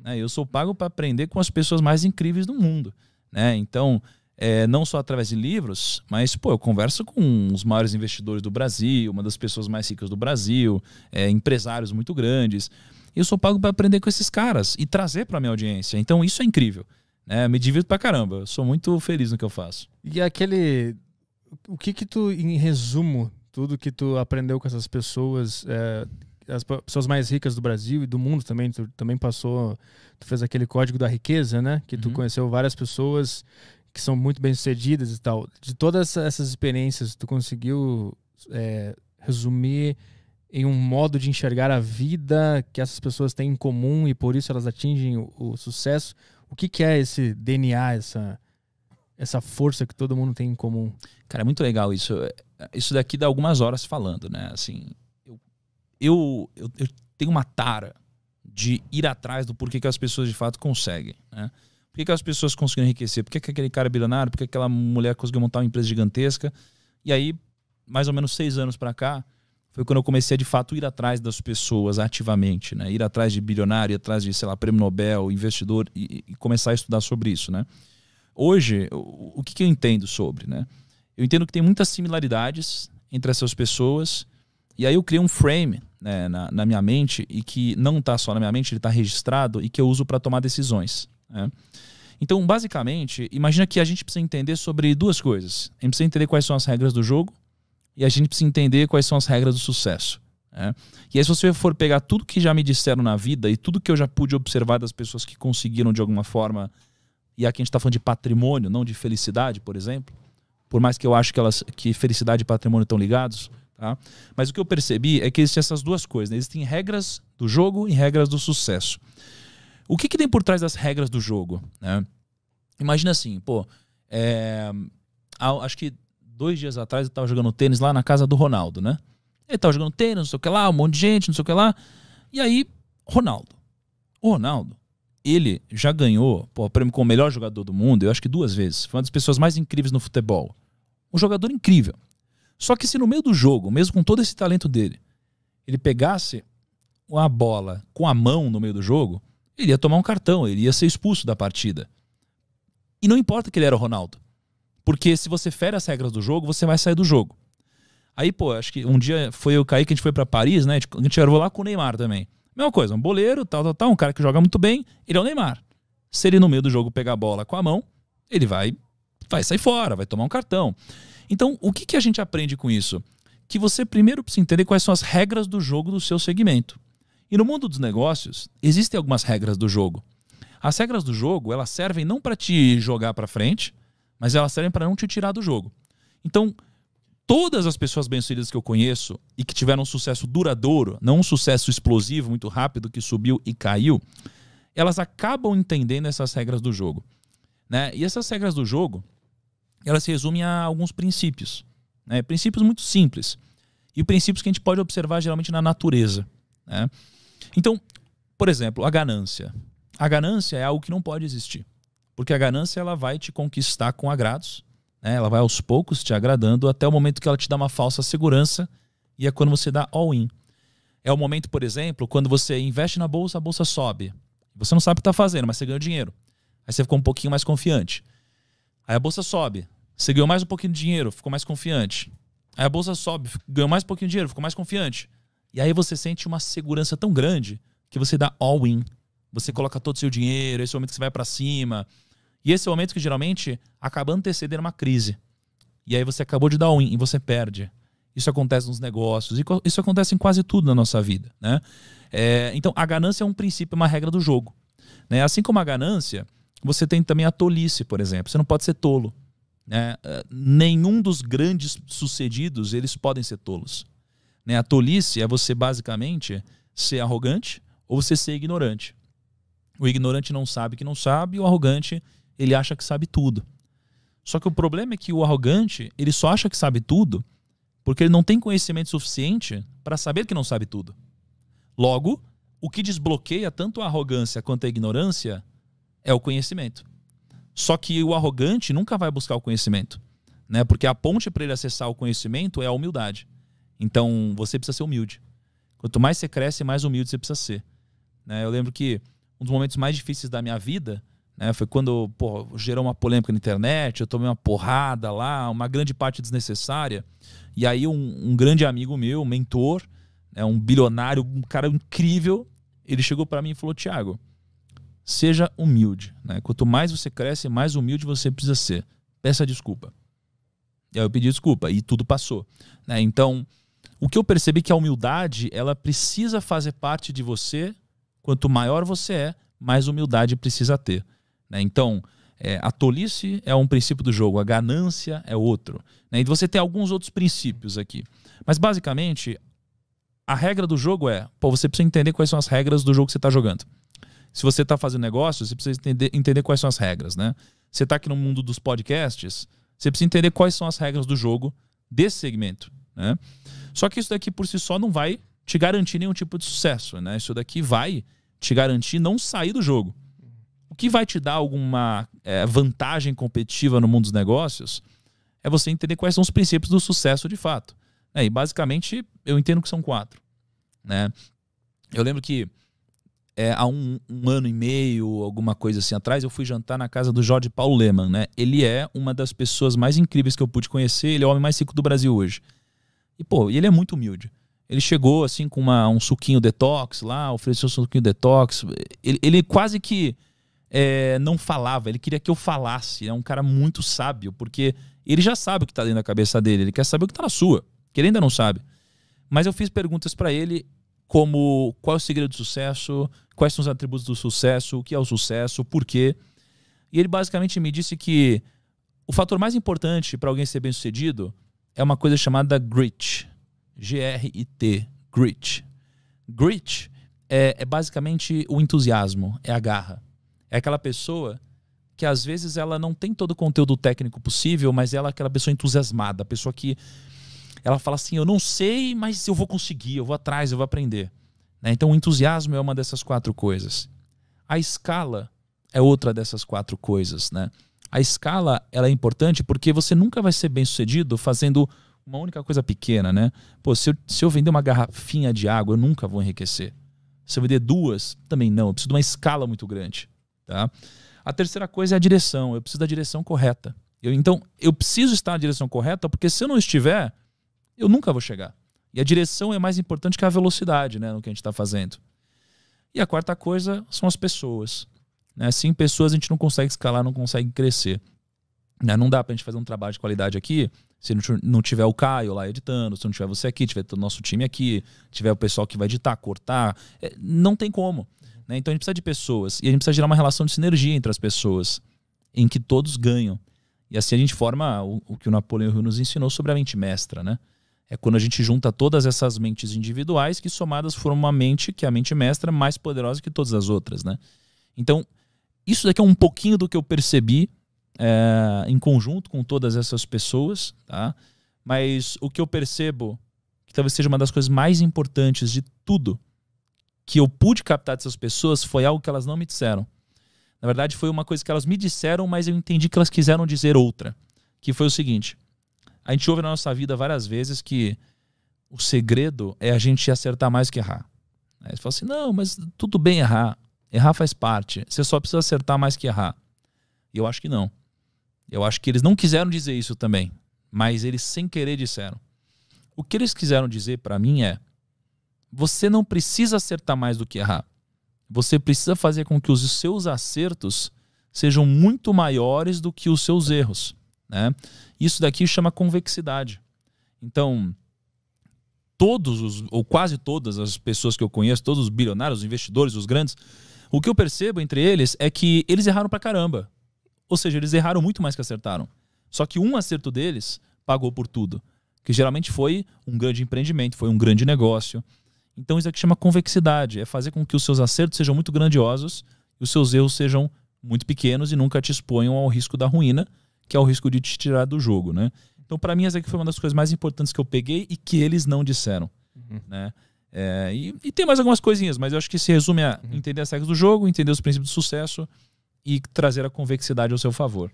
né? Eu sou pago para aprender com as pessoas mais incríveis do mundo, né? Então, não só através de livros, mas pô, eu converso com os maiores investidores do Brasil, uma das pessoas mais ricas do Brasil, empresários muito grandes. Eu sou pago para aprender com esses caras e trazer para minha audiência. Então isso é incrível, né? Me divirto pra caramba. Eu sou muito feliz no que eu faço. E aquele... O que tu, em resumo, tudo que tu aprendeu com essas pessoas, as pessoas mais ricas do Brasil e do mundo também, tu também passou, tu fez aquele código da riqueza, né? Que tu conheceu várias pessoas que são muito bem-sucedidas e tal. De todas essas experiências, tu conseguiu resumir em um modo de enxergar a vida que essas pessoas têm em comum e por isso elas atingem o sucesso? O que é esse DNA, essa força que todo mundo tem em comum? Cara, é muito legal isso. Isso daqui dá algumas horas falando, né? Assim, eu tenho uma tara de ir atrás do porquê que as pessoas de fato conseguem, né? Por que as pessoas conseguiram enriquecer? Por que aquele cara é bilionário? Por que aquela mulher conseguiu montar uma empresa gigantesca? E aí, mais ou menos 6 anos para cá, foi quando eu comecei a de fato ir atrás das pessoas ativamente, né? Ir atrás de bilionário, ir atrás de, sei lá, prêmio Nobel, investidor e começar a estudar sobre isso, né? Hoje, o que eu entendo sobre, né? Eu entendo que tem muitas similaridades entre essas pessoas e aí eu criei um frame, né, na minha mente e que não está só na minha mente, ele está registrado e que eu uso para tomar decisões, né? Então, basicamente, imagina que a gente precisa entender sobre 2 coisas. A gente precisa entender quais são as regras do jogo e a gente precisa entender quais são as regras do sucesso, né? E aí, se você for pegar tudo que já me disseram na vida e tudo que eu já pude observar das pessoas que conseguiram de alguma forma, e aqui a gente está falando de patrimônio, não de felicidade, por exemplo, por mais que eu acho que felicidade e patrimônio estão ligados, tá? Mas o que eu percebi é que existem essas 2 coisas, né? Existem regras do jogo e regras do sucesso. O que tem por trás das regras do jogo, né? Imagina assim, pô, acho que 2 dias atrás eu estava jogando tênis lá na casa do Ronaldo, né? Ele estava jogando tênis, não sei o que lá, um monte de gente, não sei o que lá. E aí, o Ronaldo, ele já ganhou o prêmio como o melhor jogador do mundo, eu acho que 2 vezes. Foi uma das pessoas mais incríveis no futebol. Um jogador incrível. Só que se no meio do jogo, mesmo com todo esse talento dele, ele pegasse uma bola com a mão no meio do jogo, ele ia tomar um cartão, ele ia ser expulso da partida. E não importa que ele era o Ronaldo. Porque se você fere as regras do jogo, você vai sair do jogo. Aí, pô, acho que um dia foi eu caí que a gente foi pra Paris, né? A gente gravou lá com o Neymar também. Mesma coisa, um boleiro, tal, um cara que joga muito bem, ele é o Neymar. Se ele no meio do jogo pegar a bola com a mão, ele vai sair fora, vai tomar um cartão. Então, o que a gente aprende com isso? Que você primeiro precisa entender quais são as regras do jogo do seu segmento. E no mundo dos negócios, existem algumas regras do jogo. As regras do jogo, elas servem não para te jogar para frente, mas elas servem para não te tirar do jogo. Então, todas as pessoas bem-sucedidas que eu conheço e que tiveram um sucesso duradouro, não um sucesso explosivo, muito rápido, que subiu e caiu, elas acabam entendendo essas regras do jogo, né? E essas regras do jogo, elas se resumem a alguns princípios, né? Princípios muito simples. E princípios que a gente pode observar geralmente na natureza, né? Então, por exemplo, a ganância. A ganância é algo que não pode existir. Porque a ganância ela vai te conquistar com agrados, né? Ela vai aos poucos te agradando até o momento que ela te dá uma falsa segurança e é quando você dá all-in. É o momento, por exemplo, quando você investe na bolsa, a bolsa sobe. Você não sabe o que está fazendo, mas você ganhou dinheiro. Aí você ficou um pouquinho mais confiante. Aí a bolsa sobe. Você ganhou mais um pouquinho de dinheiro, ficou mais confiante. Aí a bolsa sobe, ganhou mais um pouquinho de dinheiro, ficou mais confiante. E aí você sente uma segurança tão grande que você dá all-in. Você coloca todo o seu dinheiro, esse é o momento que você vai para cima. E esse é o momento que geralmente acaba antecedendo uma crise. E aí você acabou de dar all-in e você perde. Isso acontece nos negócios, isso acontece em quase tudo na nossa vida, né? Então a ganância é um princípio, uma regra do jogo, né? Assim como a ganância, você tem também a tolice, por exemplo. Você não pode ser tolo, né? Nenhum dos grandes sucedidos, eles podem ser tolos, né? A tolice é você basicamente ser arrogante ou você ser ignorante. O ignorante não sabe que não sabe e o arrogante, ele acha que sabe tudo. Só que o problema é que o arrogante, ele só acha que sabe tudo porque ele não tem conhecimento suficiente para saber que não sabe tudo. Logo, o que desbloqueia tanto a arrogância quanto a ignorância é o conhecimento. Só que o arrogante nunca vai buscar o conhecimento, né? Porque a ponte para ele acessar o conhecimento é a humildade. Então, você precisa ser humilde. Quanto mais você cresce, mais humilde você precisa ser, né? Eu lembro que um dos momentos mais difíceis da minha vida, né? Foi quando, pô, gerou uma polêmica na internet, eu tomei uma porrada lá, uma grande parte desnecessária. E aí um grande amigo meu, um mentor, né, um bilionário, um cara incrível, ele chegou para mim e falou: Thiago, seja humilde, né? Quanto mais você cresce, mais humilde você precisa ser. Peça desculpa. E aí eu pedi desculpa e tudo passou, né? Então, o que eu percebi é que a humildade, ela precisa fazer parte de você. Quanto maior você é, mais humildade precisa ter, né? Então, a tolice é um princípio do jogo, a ganância é outro, né? E você tem alguns outros princípios aqui. Mas, basicamente, a regra do jogo é, pô, você precisa entender quais são as regras do jogo que você está jogando. Se você está fazendo negócio, você precisa entender quais são as regras, né? Você está aqui no mundo dos podcasts, você precisa entender quais são as regras do jogo desse segmento, né? Só que isso daqui por si só não vai te garantir nenhum tipo de sucesso, né? Isso daqui vai te garantir não sair do jogo. O que vai te dar alguma vantagem competitiva no mundo dos negócios é você entender quais são os princípios do sucesso de fato. E basicamente eu entendo que são 4, né? Eu lembro que há um ano e meio, alguma coisa assim atrás, eu fui jantar na casa do Jorge Paulo Lemann, né? Ele é uma das pessoas mais incríveis que eu pude conhecer, ele é o homem mais rico do Brasil hoje. E, pô, ele é muito humilde. Ele chegou, assim, com um suquinho detox lá, ofereceu um suquinho detox. Ele quase que não falava, ele queria que eu falasse. É um cara muito sábio, porque ele já sabe o que tá dentro da cabeça dele, ele quer saber o que tá na sua, que ele ainda não sabe. Mas eu fiz perguntas para ele, como qual é o segredo do sucesso, quais são os atributos do sucesso, o que é o sucesso, por quê. E ele basicamente me disse que o fator mais importante para alguém ser bem-sucedido é uma coisa chamada grit. G-R-I-T. Grit. Grit é basicamente o entusiasmo, é a garra. É aquela pessoa que às vezes ela não tem todo o conteúdo técnico possível, mas ela é aquela pessoa entusiasmada, a pessoa que ela fala assim, eu não sei, mas eu vou conseguir, eu vou atrás, eu vou aprender, né? Então o entusiasmo é uma dessas 4 coisas. A escala é outra dessas 4 coisas, né? A escala, ela é importante porque você nunca vai ser bem sucedido fazendo uma única coisa pequena, né? Pô, se eu vender uma garrafinha de água, eu nunca vou enriquecer. Se eu vender 2, também não. Eu preciso de uma escala muito grande, tá? A terceira coisa é a direção. Eu preciso da direção correta. Então, eu preciso estar na direção correta, porque se eu não estiver, eu nunca vou chegar. E a direção é mais importante que a velocidade, né, no que a gente está fazendo. E a quarta coisa são as pessoas, né? Sem pessoas a gente não consegue escalar, não consegue crescer, né? Não dá pra gente fazer um trabalho de qualidade aqui se não tiver o Caio lá editando, se não tiver você aqui, tiver todo o nosso time aqui, tiver o pessoal que vai editar, cortar, não tem como, né? Então a gente precisa de pessoas e a gente precisa gerar uma relação de sinergia entre as pessoas em que todos ganham. E assim a gente forma o que o Napoleão Hill nos ensinou sobre a mente mestra, né? É quando a gente junta todas essas mentes individuais que somadas formam uma mente, que é a mente mestra, mais poderosa que todas as outras, né? Então, isso daqui é um pouquinho do que eu percebi em conjunto com todas essas pessoas, tá? Mas o que eu percebo, que talvez seja uma das coisas mais importantes de tudo que eu pude captar dessas pessoas, foi algo que elas não me disseram. Na verdade, foi uma coisa que elas me disseram, mas eu entendi que elas quiseram dizer outra. Que foi o seguinte: a gente ouve na nossa vida várias vezes que o segredo é a gente acertar mais que errar. Aí você fala assim, não, mas tudo bem errar. Errar faz parte. Você só precisa acertar mais que errar. E eu acho que não. Eu acho que eles não quiseram dizer isso também, mas eles sem querer disseram. O que eles quiseram dizer para mim é: você não precisa acertar mais do que errar. Você precisa fazer com que os seus acertos sejam muito maiores do que os seus erros, né? Isso daqui chama convexidade. Então, ou quase todas as pessoas que eu conheço, todos os bilionários, os investidores, os grandes, o que eu percebo entre eles é que eles erraram pra caramba. Ou seja, eles erraram muito mais que acertaram. Só que um acerto deles pagou por tudo. Que geralmente foi um grande empreendimento, foi um grande negócio. Então isso aqui chama convexidade. É fazer com que os seus acertos sejam muito grandiosos e os seus erros sejam muito pequenos e nunca te exponham ao risco da ruína, que é o risco de te tirar do jogo, né? Então, para mim, essa aqui foi uma das coisas mais importantes que eu peguei e que eles não disseram, né? E tem mais algumas coisinhas, mas eu acho que se resume a entender as regras do jogo, entender os princípios do sucesso e trazer a convexidade ao seu favor.